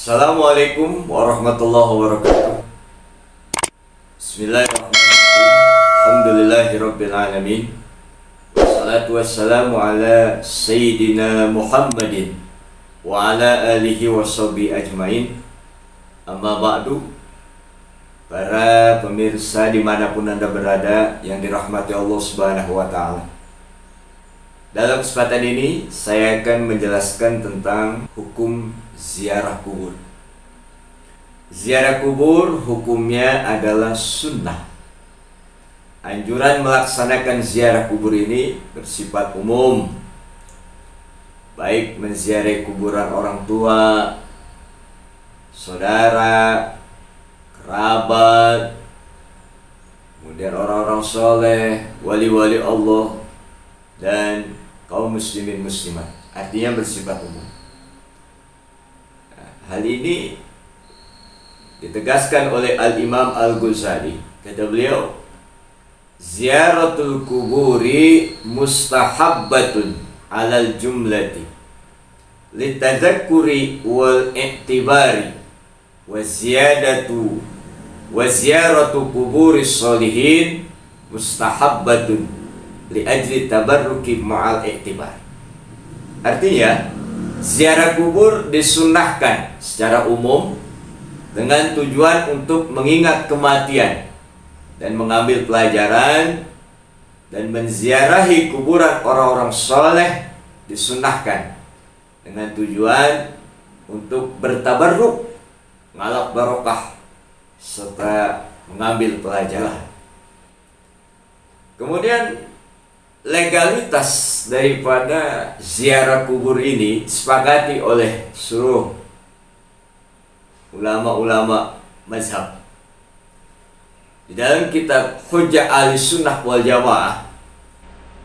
Assalamualaikum warahmatullahi wabarakatuh. Bismillahirrahmanirrahim. Alhamdulillahirabbil alamin. Wassalatu wassalamu ala sayyidina Muhammadin wa ala alihi washabihi ajmain. Amma ba'du. Para pemirsa dimanapun Anda berada yang dirahmati Allah Subhanahu wa ta'ala, dalam kesempatan ini saya akan menjelaskan tentang hukum ziarah kubur. Ziarah kubur hukumnya adalah sunnah. Anjuran melaksanakan ziarah kubur ini bersifat umum, baik menziarahi kuburan orang tua, saudara, kerabat, kemudian orang-orang soleh, wali-wali Allah, dan kaum muslimin muslimat. Artinya bersifat umum. Hal ini ditegaskan oleh Al-Imam Al-Ghazali. Kata beliau, ziaratul kuburi mustahabbatun alal jumlati litadzakkuri wal i'tibari wa ziyaratu kuburi sholihin mustahabbatun li ajli tabarruki ma'al i'tibar. Artinya, ziarah kubur disunnahkan secara umum dengan tujuan untuk mengingat kematian dan mengambil pelajaran, dan menziarahi kuburan orang-orang soleh disunnahkan dengan tujuan untuk bertabarruk, ngalap barokah, serta mengambil pelajaran. Kemudian legalitas daripada ziarah kubur ini disepakati oleh seluruh ulama-ulama mazhab. Di dalam kitab Hujjah Ahli Sunnah wal Jamaah,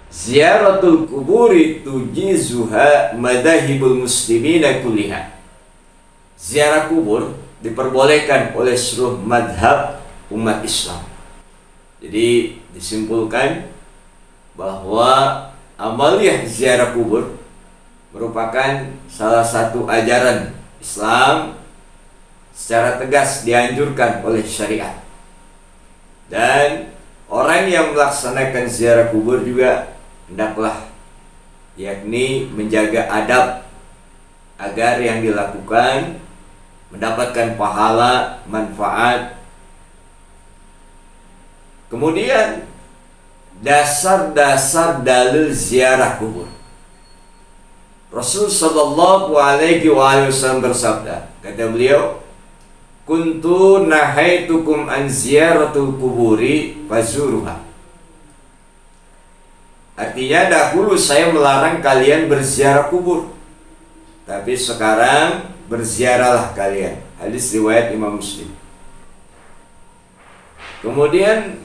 ziaratul kuburi tujizuha madahibul muslimina kulliha. Ziarah kubur diperbolehkan oleh seluruh madhab umat Islam. Jadi disimpulkan bahwa amaliyah ziarah kubur merupakan salah satu ajaran Islam secara tegas dianjurkan oleh syariat. Dan orang yang melaksanakan ziarah kubur juga hendaklah yakni menjaga adab agar yang dilakukan mendapatkan pahala, manfaat. Kemudian dasar-dasar dalil ziarah kubur. Rasul sallallahu alaihi wasallam bersabda, kata beliau, kuntu nahaitukum an ziyaratul kuburi fazuruha. Artinya, dahulu saya melarang kalian berziarah kubur, tapi sekarang berziarahlah kalian. Hadis riwayat Imam Muslim. Kemudian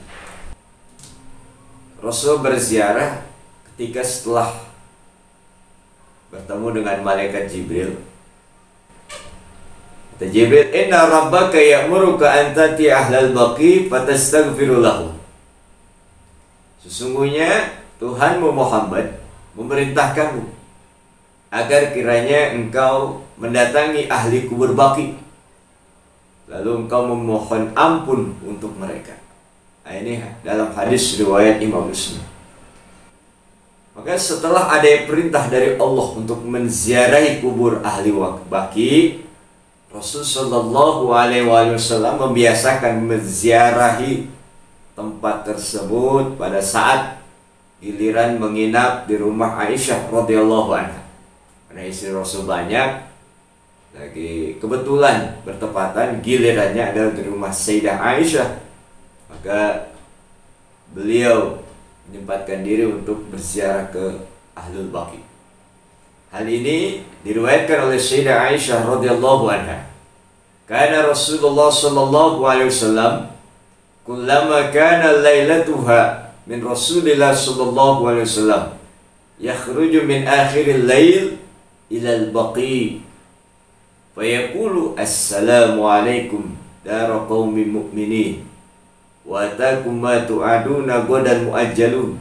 Rasul berziarah ketika setelah bertemu dengan malaikat Jibril. Kata Jibril, inna rabbaka ya'muruka an tati ahlal baqi fatastaghfiru lahu. Sesungguhnya Tuhanmu Muhammad memerintahkanmu agar kiranya engkau mendatangi ahli kubur Baqi, lalu engkau memohon ampun untuk mereka. Nah, ini dalam hadis riwayat Imam Muslim. Maka setelah ada perintah dari Allah untuk menziarahi kubur ahli Baqi, Rasul sallallahu alaihi wasallam membiasakan menziarahi tempat tersebut pada saat giliran menginap di rumah Aisyah radhiyallahu anha. Karena istri Rasul banyak, lagi kebetulan bertepatan gilirannya adalah di rumah Sayyidah Aisyah, maka beliau menyempatkan diri untuk berziarah ke Ahlul Baqi. Hal ini diriwayatkan oleh Sayyidah Aisyah radhiyallahu anha. Kana Rasulullah sallallahu alaihi wasallam kullama kana lailatuha min Rasulillah sallallahu alaihi wasallam yakhruju min akhiril lail ila al-Baqi fayaqulu assalamu alaikum dar qaumin mu'minin wa atakum ma tu'aduna godan mu'ajjalun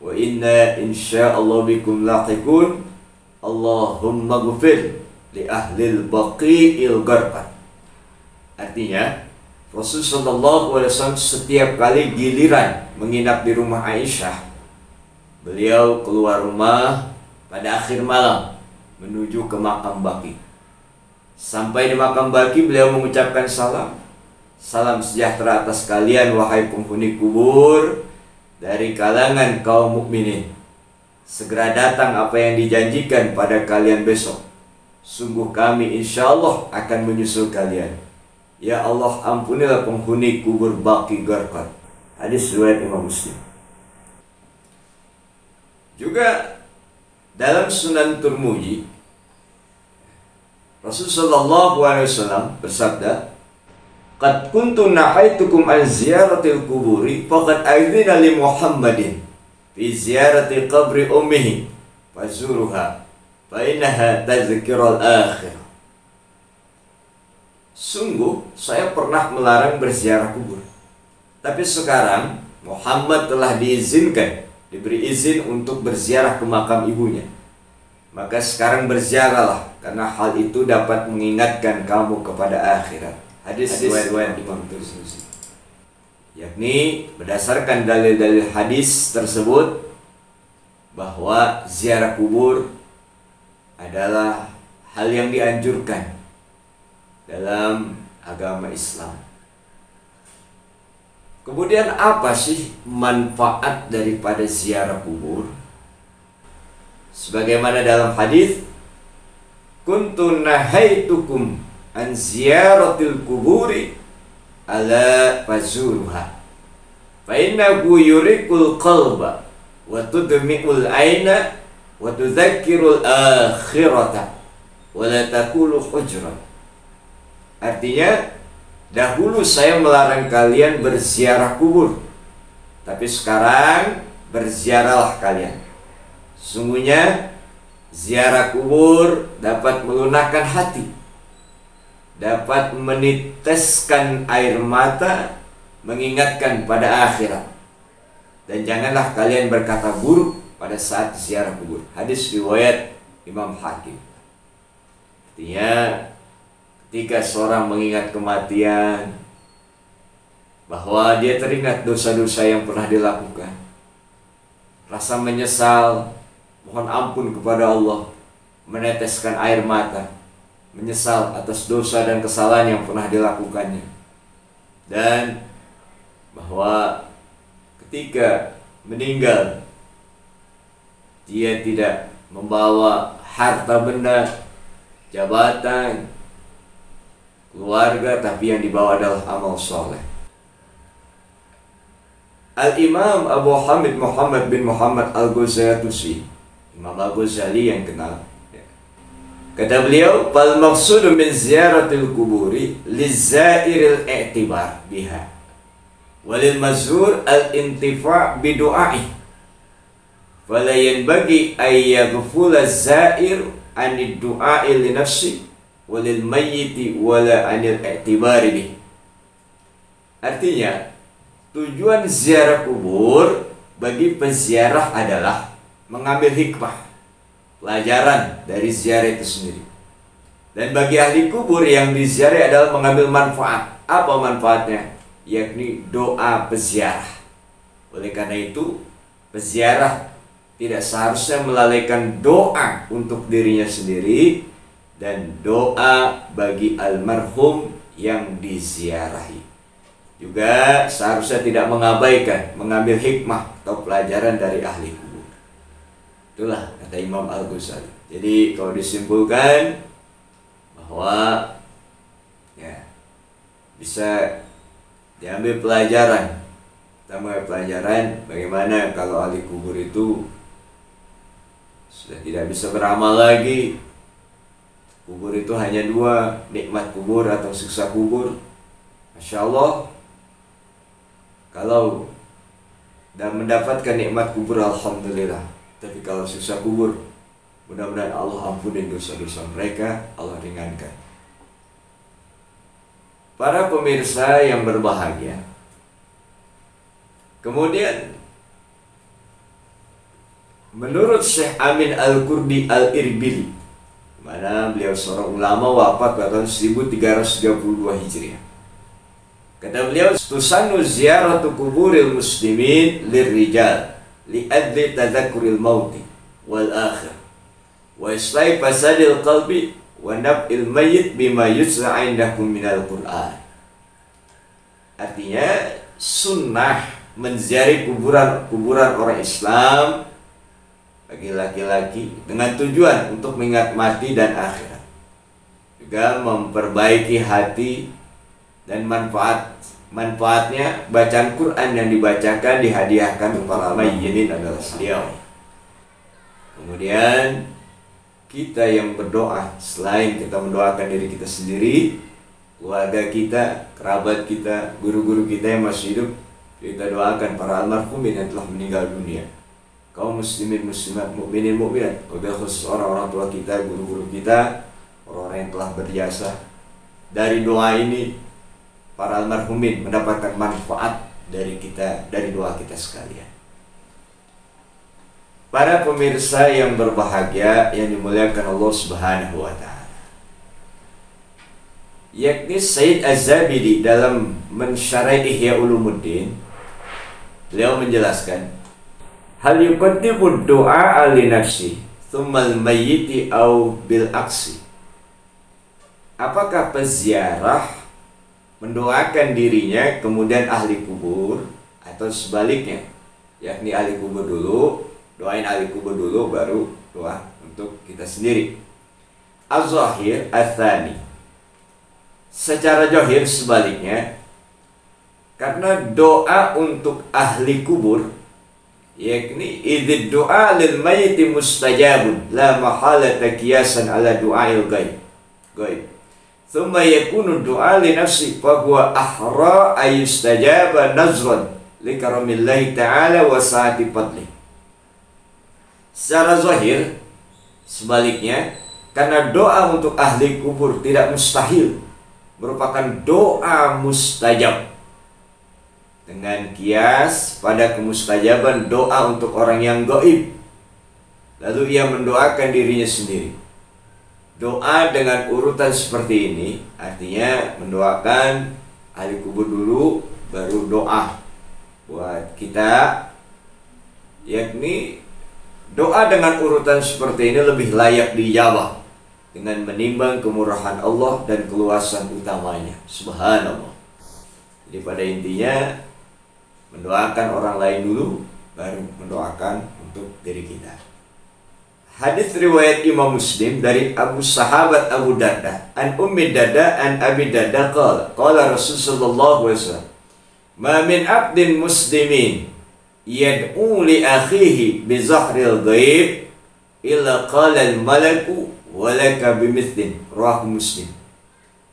wa inna insyaallah bikum laqiqun Allahumma ghfir li ahlil baqi'il gharqad. Artinya Rasulullah SAW setiap kali giliran menginap di rumah Aisyah, beliau keluar rumah pada akhir malam menuju ke makam Baqi. Sampai di makam Baqi beliau mengucapkan salam. Salam sejahtera atas kalian wahai penghuni kubur dari kalangan kaum mukminin. Segera datang apa yang dijanjikan pada kalian besok. Sungguh kami insya Allah akan menyusul kalian. Ya Allah, ampunilah penghuni kubur Baqi Gharqad. Hadis riwayat Imam Muslim. Juga dalam Sunan Tirmidzi, Rasulullah SAW bersabda, "Qad kuntu nahaitukum an ziyaratil kuburi, faqad adzina li Muhammadin fi ziyarati qabri ummihi fazuruha fa innaha tadhkirul akhirah." Sungguh saya pernah melarang berziarah kubur, tapi sekarang Muhammad telah diizinkan, diberi izin untuk berziarah ke makam ibunya. Maka sekarang berziarahlah, karena hal itu dapat mengingatkan kamu kepada akhirat. Hadis riwayat Imam Tirmidzi. Yakni berdasarkan dalil-dalil hadis tersebut bahwa ziarah kubur adalah hal yang dianjurkan dalam agama Islam. Kemudian apa sih manfaat daripada ziarah kubur? Sebagaimana dalam hadis, kuntu nahaitukum an ziyaratil kuburi ala fazuruha fa innahu yurikul qalba wa tudmi'ul aina wa tudzakkirul akhirata wa la taqulu hujran. Artinya, dahulu saya melarang kalian berziarah kubur, tapi sekarang berziarahlah kalian. Sungguhnya ziarah kubur dapat melunakkan hati, dapat meniteskan air mata, mengingatkan pada akhirat. Dan janganlah kalian berkata buruk pada saat ziarah kubur. Hadis riwayat Imam Hakim. Artinya, ketika seorang mengingat kematian, bahwa dia teringat dosa-dosa yang pernah dilakukan, rasa menyesal, mohon ampun kepada Allah, meneteskan air mata, menyesal atas dosa dan kesalahan yang pernah dilakukannya. Dan bahwa ketika meninggal, dia tidak membawa harta benda, jabatan, keluarga, tapi yang dibawa adalah amal soleh. Al-Imam Abu Hamid Muhammad bin Muhammad Al-Ghazali, Imam Al-Ghazali yang kenal, kata beliau, "Fal maqsudu min ziyaratil kuburi lizairil i'tibar biha walil mazur al-intifa' bidu'a'i fala yanbaghi ay yaghfula zair anid du'a'i li nafsi walil mayyiti wala anil i'tibari bih." Artinya, tujuan ziarah kubur bagi penziarah adalah mengambil hikmah, pelajaran dari ziarah itu sendiri. Dan bagi ahli kubur yang diziarah adalah mengambil manfaat. Apa manfaatnya? Yakni doa peziarah. Oleh karena itu, peziarah tidak seharusnya melalaikan doa untuk dirinya sendiri dan doa bagi almarhum yang diziarahi. Juga seharusnya tidak mengabaikan mengambil hikmah atau pelajaran dari ahli kubur. Itulah kata Imam Al-Ghazali. Jadi kalau disimpulkan bahwa ya, bisa diambil pelajaran. Pertama, pelajaran bagaimana kalau ahli kubur itu sudah tidak bisa beramal lagi. Kubur itu hanya dua, nikmat kubur atau siksa kubur. Masya Allah, kalau dan mendapatkan nikmat kubur, alhamdulillah. Tapi kalau siksa kubur, mudah-mudahan Allah ampuni dosa-dosa mereka, Allah ringankan. Para pemirsa yang berbahagia, kemudian menurut Syekh Amin Al-Qurdi Al-Irbili, mana beliau seorang ulama wafat pada tahun 1332 Hijriah. Kata beliau, tusannu ziyaratu kuburil muslimin lirrijal li'adli tadzakuril mauti wal akhir wa islai fasadil qalbi wa nab'il mayyit bima yusra indakum minal Qur'an. Artinya sunnah menziarahi kuburan orang Islam bagi laki-laki dengan tujuan untuk mengingat mati dan akhirat, juga memperbaiki hati dan manfaatnya bacaan Quran yang dibacakan dihadiahkan para mayyinin adalah beliau. Kemudian kita yang berdoa, selain kita mendoakan diri kita sendiri, keluarga kita, kerabat kita, guru-guru kita yang masih hidup, kita doakan para almarhumin yang telah meninggal dunia, kaum muslimin muslimat, mukminin mukminat, wabil khusus orang-orang tua kita, guru-guru kita, orang-orang yang telah berjasa. Dari doa ini para almarhumin mendapatkan manfaat dari kita, dari doa kita sekalian. Para pemirsa yang berbahagia yang dimuliakan Allah Subhanahu wa taala, yakni Sayyid Az-Zabidi dalam mensyarah Ihya Ulumuddin, beliau menjelaskan, hal yuqaddimu du'a li nafsi thumma al-mayyiti au bil aksi. Apakah peziarah mendoakan dirinya kemudian ahli kubur, atau sebaliknya, yakni ahli kubur dulu, doain ahli kubur dulu baru doa untuk kita sendiri. Az-zahir ats-tsani, secara zahir sebaliknya, karena doa untuk ahli kubur, yakni idzid doa lil mayyiti mustajabun la mahalata qiyasan ala du'ail ghaib. Thumma yakunu doa li nafsi fa huwa ahra ayustajaba nazran li karamillahi ta'ala wa sa'ati fadli. Secara zahir sebaliknya, karena doa untuk ahli kubur tidak mustahil, merupakan doa mustajab, dengan kias pada kemustajaban doa untuk orang yang gaib, lalu ia mendoakan dirinya sendiri. Doa dengan urutan seperti ini artinya mendoakan ahli kubur dulu baru doa buat kita, yakni doa dengan urutan seperti ini lebih layak dijawab dengan menimbang kemurahan Allah dan keluasan utamanya. Subhanallah. Jadi pada intinya mendoakan orang lain dulu baru mendoakan untuk diri kita. Hadis riwayat Imam Muslim dari Abu Sahabat Abu Darda an Ummi Darda an Abi Darda qala Rasulullah sallallahu alaihi wasallam, ma min abdin muslimin yad'u li akhihi bi zahril ghaib illa qala al malaku wa laka bimithlin, rawahu Muslim.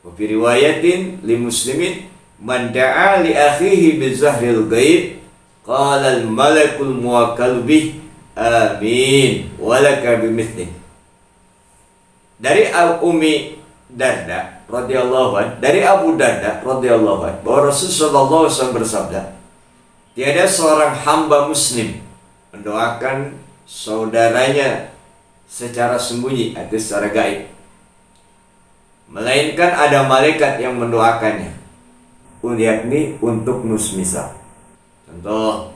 Wa fi riwayatin li muslimin man da'a li akhihi bi zahril ghaib qala al malakul muwakkal bih amin walaka bimithlin. Dari Ummi Darda radhiyallahu anha, dari Abu Darda radhiyallahu anhu, bahwa Rasulullah SAW bersabda, tiada seorang hamba muslim mendoakan saudaranya secara sembunyi atau secara gaib, melainkan ada malaikat yang mendoakannya, yakni untuk nusmisa. Contoh,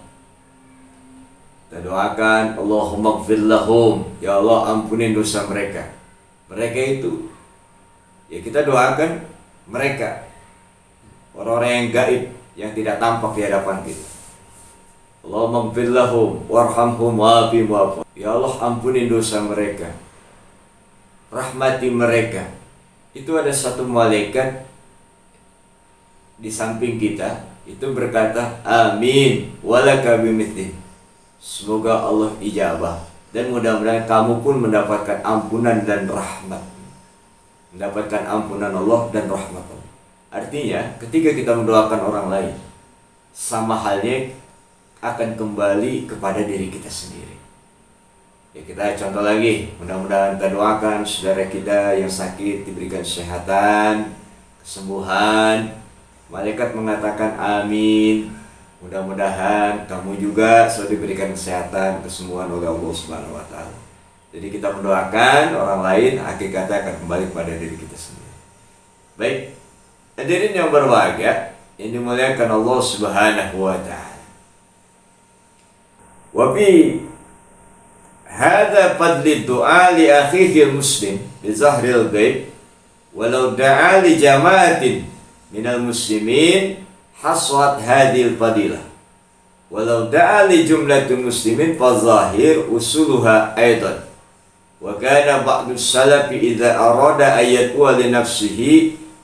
kita doakan Allahumma gfir lahum, ya Allah ampunin dosa mereka. Mereka itu, ya kita doakan mereka, orang-orang yang gaib, yang tidak tampak di hadapan kita. Allahumma gfir lahum warhamhum wa'afihim wa'fu, ya Allah ampunin dosa mereka, rahmati mereka. Itu ada satu malaikat di samping kita, itu berkata amin walaka bimithlin, semoga Allah ijabah dan mudah-mudahan kamu pun mendapatkan ampunan dan rahmat, mendapatkan ampunan Allah dan rahmat Allah. Artinya ketika kita mendoakan orang lain, sama halnya akan kembali kepada diri kita sendiri. Ya, kita contoh lagi, mudah-mudahan kita doakan saudara kita yang sakit diberikan kesehatan, kesembuhan. Malaikat mengatakan amin, mudah-mudahan kamu juga selalu diberikan kesehatan, kesembuhan oleh Allah Subhanahu wa taala. Jadi kita mendoakan orang lain, hakikatnya akan kembali kepada diri kita sendiri. Baik, hadirin yang berbahagia, yang dimuliakan Allah Subhanahu wa taala. Wa fi hadza fadli du'a li akhihi muslim bi zahril ghaib walau da'a li jama'atin minal muslimin haswat hadhil fadilah walau da'a li jumlatil muslimin fa zahir usuluha aidan. Wa kana ba'du salafi idza arada an yad'u li nafsihi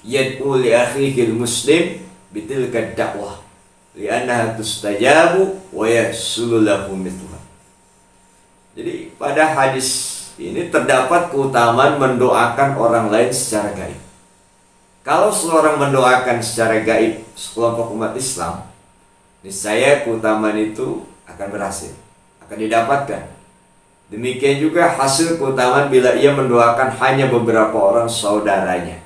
yad'u li akhihi muslim bitilka da'wah li'annaha tustajabu wa yahsulu lahu mithluha. Jadi pada hadis ini terdapat keutamaan mendoakan orang lain secara gaib. Kalau seorang mendoakan secara gaib sekelompok umat Islam, niscaya keutamaan itu akan berhasil, akan didapatkan. Demikian juga hasil keutamaan bila ia mendoakan hanya beberapa orang saudaranya.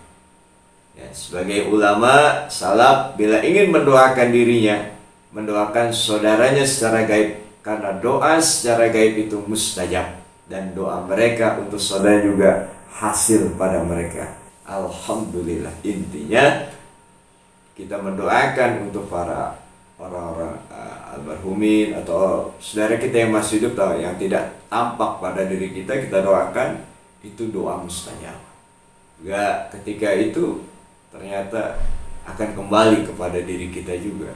Ya, sebagai ulama salaf, bila ingin mendoakan dirinya, mendoakan saudaranya secara gaib, karena doa secara gaib itu mustajab, dan doa mereka untuk saudara juga hasil pada mereka. Alhamdulillah. Intinya kita mendoakan untuk para orang-orang almarhumin atau saudara kita yang masih hidup atau yang tidak tampak pada diri kita, kita doakan, itu doa mustajab. Juga ketika itu ternyata akan kembali kepada diri kita juga.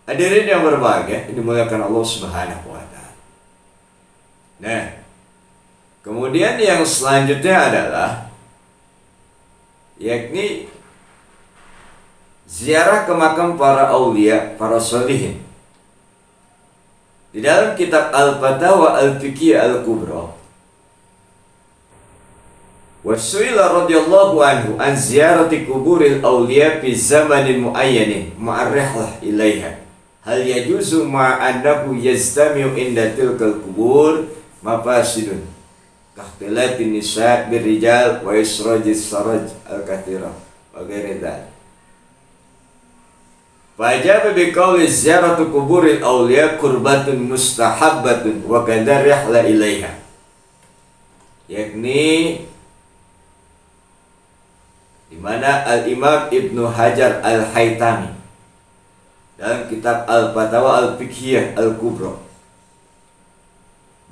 Hadirin yang berbahagia, dimuliakan Allah Subhanahu wa taala. Nah, kemudian yang selanjutnya adalah yakni ziarah ke makam para aulia, para sholihin. Di dalam kitab Al-Fatawa Al-Fiqhiyah Al-Kubra, wasuila radhiyallahu anhu an ziyarati kuburil aulia fi zamanin muayyanin ma'arrihlah ilaiha hal yajuzu ma'annahu yastami'u inda tilkal kubur mafasidun kahtilatin nisa' birrijal wa israjis saraj al-kathira wa ghairi dhalik. Fajaba biqauli ziyaratu kuburil awliya qurbatun mustahabbatun wa kadar rihla ilaiha. Yakni di mana Al-Imam Ibnu Hajar Al-Haytami dalam kitab Al-Fatawa Al-Fiqhiyah Al-Kubra,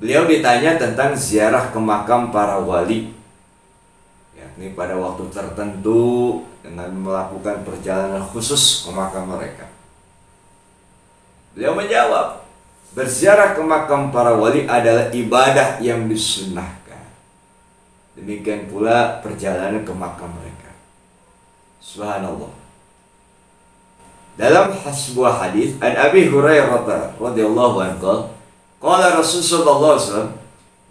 beliau ditanya tentang ziarah ke makam para wali, yakni pada waktu tertentu dengan melakukan perjalanan khusus ke makam mereka. Beliau menjawab, berziarah ke makam para wali adalah ibadah yang disunnahkan. Demikian pula perjalanan ke makam mereka. Subhanallah. Dalam sebuah hadis an Abi Hurairah radhiyallahu anhu, qala Rasulullah sallallahu alaihi wasallam,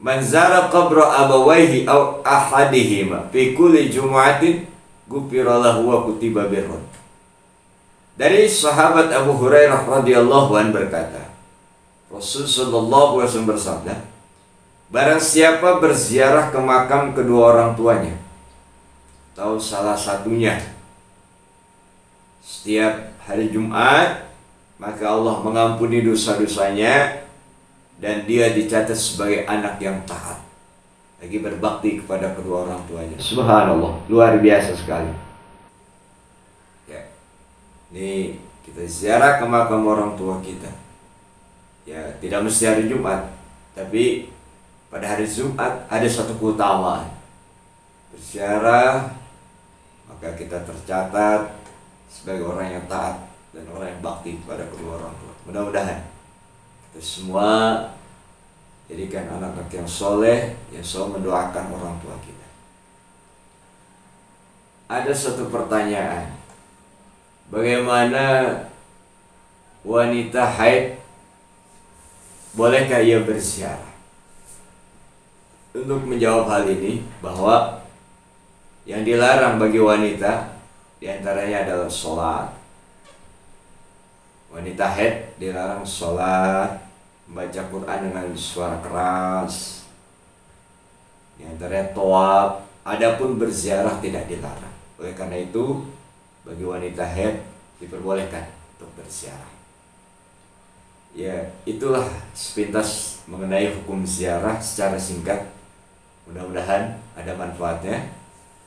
man zara qabra abawayhi aw ahadihima fi kulli jumu'atin ghufira lahu wa kutiba birrun. Dari sahabat Abu Hurairah radhiyallahu anhu berkata, Rasul sallallahu alaihi wasallam bersabda, barang siapa berziarah ke makam kedua orang tuanya atau salah satunya setiap hari Jumat, maka Allah mengampuni dosa-dosanya dan dia dicatat sebagai anak yang taat, lagi berbakti kepada kedua orang tuanya. Subhanallah, luar biasa sekali. Ya, ini kita ziarah ke makam orang tua kita. Ya, tidak mesti hari Jumat, tapi pada hari Jumat ada satu keutamaan. Berziarah, maka kita tercatat sebagai orang yang taat dan orang yang bakti kepada kedua orang tua. Mudah-mudahan kita semua jadikan anak-anak yang soleh, yang selalu mendoakan orang tua kita. Ada satu pertanyaan, bagaimana wanita haid, bolehkah ia berziarah? Untuk menjawab hal ini, bahwa yang dilarang bagi wanita diantaranya adalah sholat. Wanita haid dilarang sholat, membaca Quran dengan suara keras, diantaranya tawaf. Adapun berziarah tidak dilarang. Oleh karena itu, bagi wanita haid diperbolehkan untuk berziarah. Ya, itulah sepintas mengenai hukum ziarah secara singkat. Mudah-mudahan ada manfaatnya.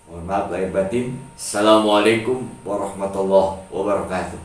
Mohon maaf lahir batin. Assalamualaikum warahmatullahi wabarakatuh.